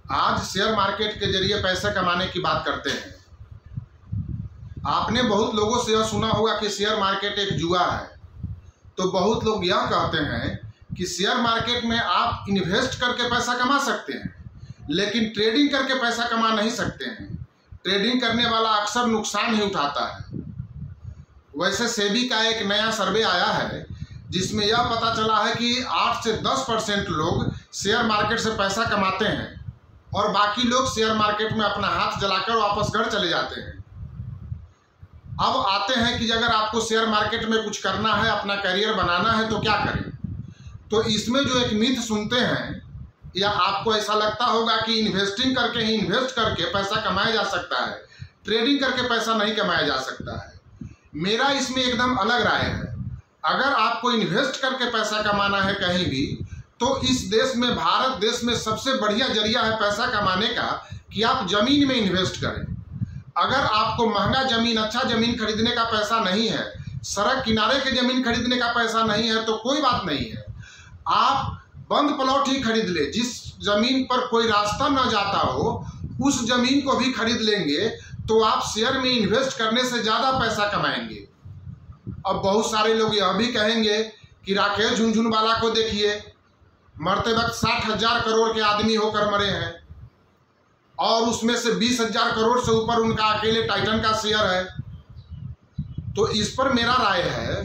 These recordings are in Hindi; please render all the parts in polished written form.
आज शेयर मार्केट के जरिए पैसे कमाने की बात करते हैं। आपने बहुत लोगों से यह सुना होगा कि शेयर मार्केट एक जुआ है। तो बहुत लोग यह कहते हैं कि शेयर मार्केट में आप इन्वेस्ट करके पैसा कमा सकते हैं, लेकिन ट्रेडिंग करके पैसा कमा नहीं सकते हैं। ट्रेडिंग करने वाला अक्सर नुकसान ही उठाता है। वैसे सेबी का एक नया सर्वे आया है जिसमें यह पता चला है कि 8 से 10% लोग शेयर मार्केट से पैसा कमाते हैं और बाकी लोग शेयर मार्केट में अपना हाथ जलाकर वापस घर चले जाते हैं। अब आते हैं कि अगर आपको शेयर मार्केट में कुछ करना है, अपना करियर बनाना है तो क्या करें। तो इसमें जो एक मिथ सुनते हैं, या आपको ऐसा लगता होगा कि इन्वेस्टिंग करके ही इन्वेस्ट करके पैसा कमाया जा सकता है, ट्रेडिंग करके पैसा नहीं कमाया जा सकता है। मेरा इसमें एकदम अलग राय है। अगर आपको इन्वेस्ट करके पैसा कमाना है कहीं भी, तो इस देश में, भारत देश में सबसे बढ़िया जरिया है पैसा कमाने का कि आप जमीन में इन्वेस्ट करें। अगर आपको महंगा जमीन, अच्छा जमीन खरीदने का पैसा नहीं है, सड़क किनारे की जमीन खरीदने का पैसा नहीं है, तो कोई बात नहीं है, आप बंद प्लॉट ही खरीद ले। जिस जमीन पर कोई रास्ता न जाता हो उस जमीन को भी खरीद लेंगे तो आप शेयर में इन्वेस्ट करने से ज़्यादा पैसा कमाएंगे। अब बहुत सारे लोग यह भी कहेंगे कि राकेश झुनझुनवाला को देखिए, मरते वक्त 60,000 करोड़ के आदमी होकर मरे हैं और उसमें से 20,000 करोड़ से ऊपर उनका अकेले टाइटन का शेयर है। तो इस पर मेरा राय है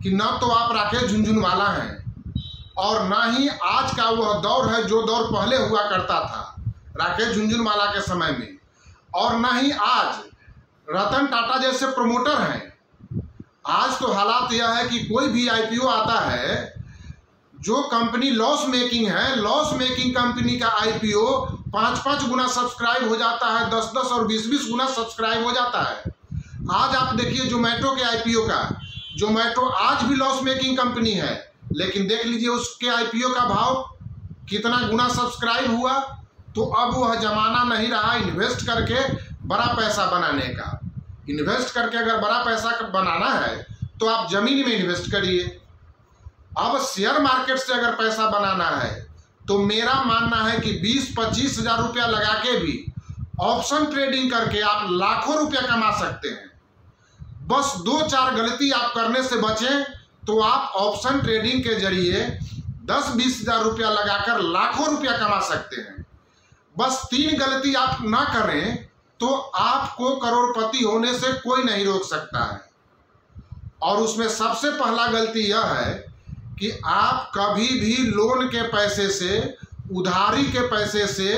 कि न तो आप राकेश झुनझुनवाला हैं और ना ही आज का वह दौर है जो दौर पहले हुआ करता था राकेश झुनझुनवाला के समय में, और ना ही आज रतन टाटा जैसे प्रमोटर हैं। आज तो हालात यह है कि कोई भी आईपीओ आता है, जो कंपनी लॉस मेकिंग है, लॉस मेकिंग कंपनी का आईपीओ 5-5 गुना सब्सक्राइब हो जाता है, 10-10 और 20-20 गुना सब्सक्राइब हो जाता है। आज आप देखिए जोमेटो के आईपीओ का, जोमेटो आज भी लॉस मेकिंग कंपनी है, लेकिन देख लीजिए उसके आईपीओ का भाव कितना गुना सब्सक्राइब हुआ। तो अब वह जमाना नहीं रहा इन्वेस्ट करके बड़ा पैसा बनाने का। इन्वेस्ट करके अगर बड़ा पैसा बनाना है तो आप जमीन में इन्वेस्ट करिए। अब शेयर मार्केट से अगर पैसा बनाना है तो मेरा मानना है कि 20-25 हज़ार रुपया लगा के भी ऑप्शन ट्रेडिंग करके आप लाखों रुपया कमा सकते हैं। बस 2-4 गलती आप करने से बचें तो आप ऑप्शन ट्रेडिंग के जरिए 10-20 हज़ार रुपया लगाकर लाखों रुपया कमा सकते हैं। बस 3 गलती आप ना करें तो आपको करोड़पति होने से कोई नहीं रोक सकता है। और उसमें सबसे पहला गलती यह है कि आप कभी भी लोन के पैसे से, उधारी के पैसे से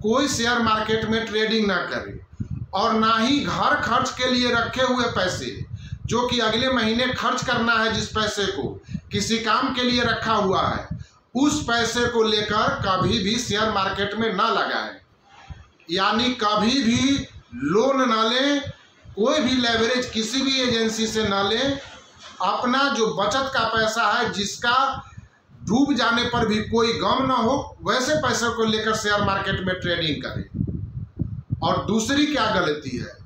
कोई शेयर मार्केट में ट्रेडिंग ना करें, और ना ही घर खर्च के लिए रखे हुए पैसे, जो कि अगले महीने खर्च करना है, जिस पैसे को किसी काम के लिए रखा हुआ है, उस पैसे को लेकर कभी भी शेयर मार्केट में ना लगाएं। यानी कभी भी लोन ना लें, कोई भी लेवरेज किसी भी एजेंसी से ना लें। अपना जो बचत का पैसा है, जिसका डूब जाने पर भी कोई गम ना हो, वैसे पैसे को लेकर शेयर मार्केट में ट्रेडिंग करें। और दूसरी क्या गलती है,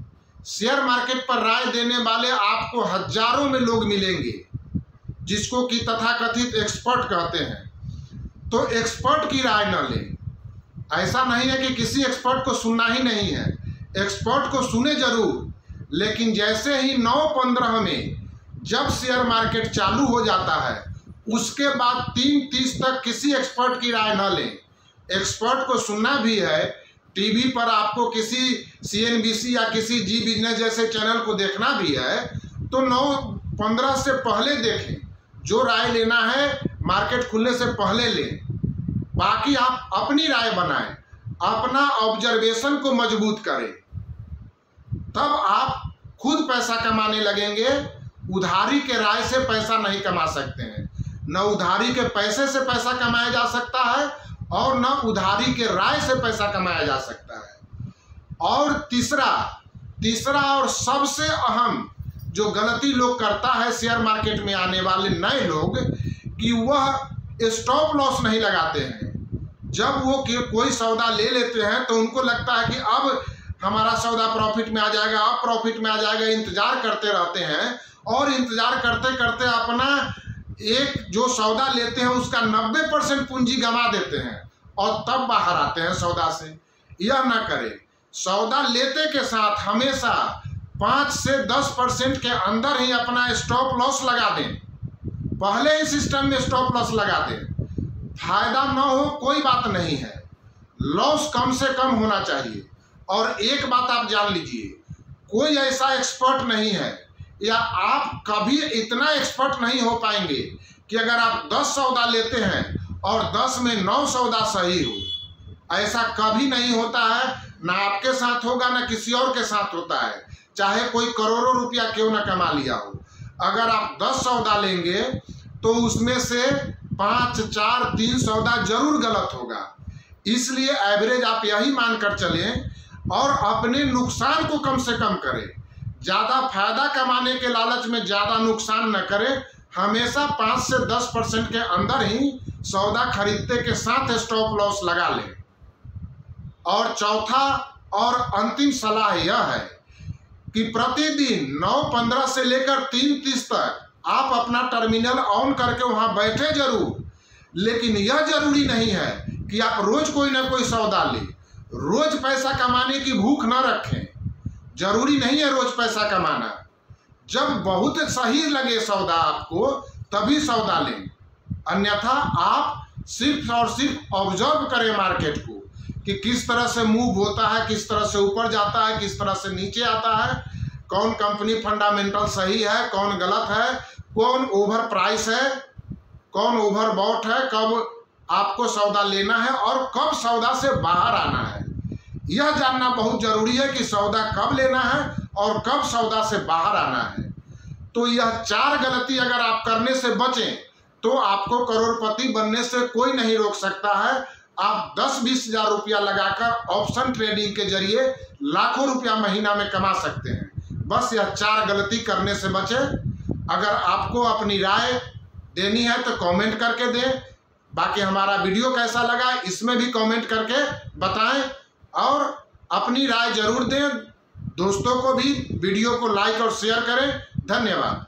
शेयर मार्केट पर राय देने वाले आपको हजारों में लोग मिलेंगे, जिसको कि तथाकथित एक्सपर्ट कहते हैं। तो एक्सपर्ट की राय न लें। ऐसा नहीं है कि किसी एक्सपर्ट को सुनना ही नहीं है, एक्सपर्ट को सुने जरूर, लेकिन जैसे ही 9-15 में जब शेयर मार्केट चालू हो जाता है, उसके बाद 3:30 तक किसी एक्सपर्ट की राय न लें। एक्सपर्ट को सुनना भी है, टीवी पर आपको किसी CNBC या किसी जी बिजनेस जैसे चैनल को देखना भी है, तो 9:15 से पहले देखें। जो राय लेना है मार्केट खुलने से पहले लें। बाकी आप अपनी राय बनाएं, अपना ऑब्जर्वेशन को मजबूत करें, तब आप खुद पैसा कमाने लगेंगे। उधारी के राय से पैसा नहीं कमा सकते हैं। न उधारी के पैसे से पैसा कमाया जा सकता है और न उधारी के राय से पैसा कमाया जा सकता है। और तीसरा और सबसे अहम जो गलती लोग करता है शेयर मार्केट में आने वाले नए लोग, कि वह स्टॉप लॉस नहीं लगाते हैं। जब वो कोई सौदा ले लेते हैं तो उनको लगता है कि अब हमारा सौदा प्रॉफिट में आ जाएगा, अब प्रॉफिट में आ जाएगा। इंतजार करते रहते हैं और इंतजार करते करते अपना एक जो सौदा लेते हैं उसका 90% पूंजी गंवा देते हैं और तब बाहर आते हैं सौदा से। यह ना करें। सौदा लेते के साथ हमेशा 5 से 10% के अंदर ही अपना स्टॉप लॉस लगा दें। पहले ही सिस्टम में स्टॉप लॉस लगा दें। फायदा ना हो कोई बात नहीं है, लॉस कम से कम होना चाहिए। और एक बात आप जान लीजिए, कोई ऐसा एक्सपर्ट नहीं है या आप कभी इतना एक्सपर्ट नहीं हो पाएंगे कि अगर आप 10 सौदा लेते हैं और 10 में 9 सौदा सही हो। ऐसा कभी नहीं होता है, ना आपके साथ होगा ना किसी और के साथ होता है, चाहे कोई करोड़ों रुपया क्यों ना कमा लिया हो। अगर आप 10 सौदा लेंगे तो उसमें से 5, 4, 3 सौदा जरूर गलत होगा। इसलिए एवरेज आप यही मानकर चलें और अपने नुकसान को कम से कम करें। ज़्यादा फायदा कमाने के लालच में ज़्यादा नुकसान न करें। हमेशा 5 से 10% के अंदर ही सौदा खरीदते के साथ स्टॉप लॉस लगा लें। और चौथा और अंतिम सलाह यह है कि प्रतिदिन 9:15 से लेकर 3:30 तक आप अपना टर्मिनल ऑन करके वहां बैठे जरूर, लेकिन यह जरूरी नहीं है कि आप रोज कोई ना कोई सौदा लें। रोज पैसा कमाने की भूख न रखें। जरूरी नहीं है रोज पैसा कमाना। जब बहुत सही लगे सौदा आपको तभी सौदा लें, अन्यथा आप सिर्फ और सिर्फ ऑब्जर्व करें मार्केट को कि किस तरह से मूव होता है, किस तरह से ऊपर जाता है, किस तरह से नीचे आता है, कौन कंपनी फंडामेंटल सही है, कौन गलत है, कौन ओवर प्राइस है, कौन ओवर बॉट है, कब आपको सौदा लेना है और कब सौदा से बाहर आना है। यह जानना बहुत जरूरी है कि सौदा कब लेना है और कब सौदा से बाहर आना है। तो यह 4 गलती अगर आप करने से बचें तो आपको करोड़पति बनने से कोई नहीं रोक सकता है। आप 10-20 हजार रुपया लगाकर ऑप्शन ट्रेडिंग के जरिए लाखों रुपया महीना में कमा सकते हैं। बस यह 4 गलती करने से बचें। अगर आपको अपनी राय देनी है तो कमेंट करके दें। बाकी हमारा वीडियो कैसा लगा इसमें भी कमेंट करके बताएं और अपनी राय जरूर दें। दोस्तों को भी वीडियो को लाइक और शेयर करें। धन्यवाद।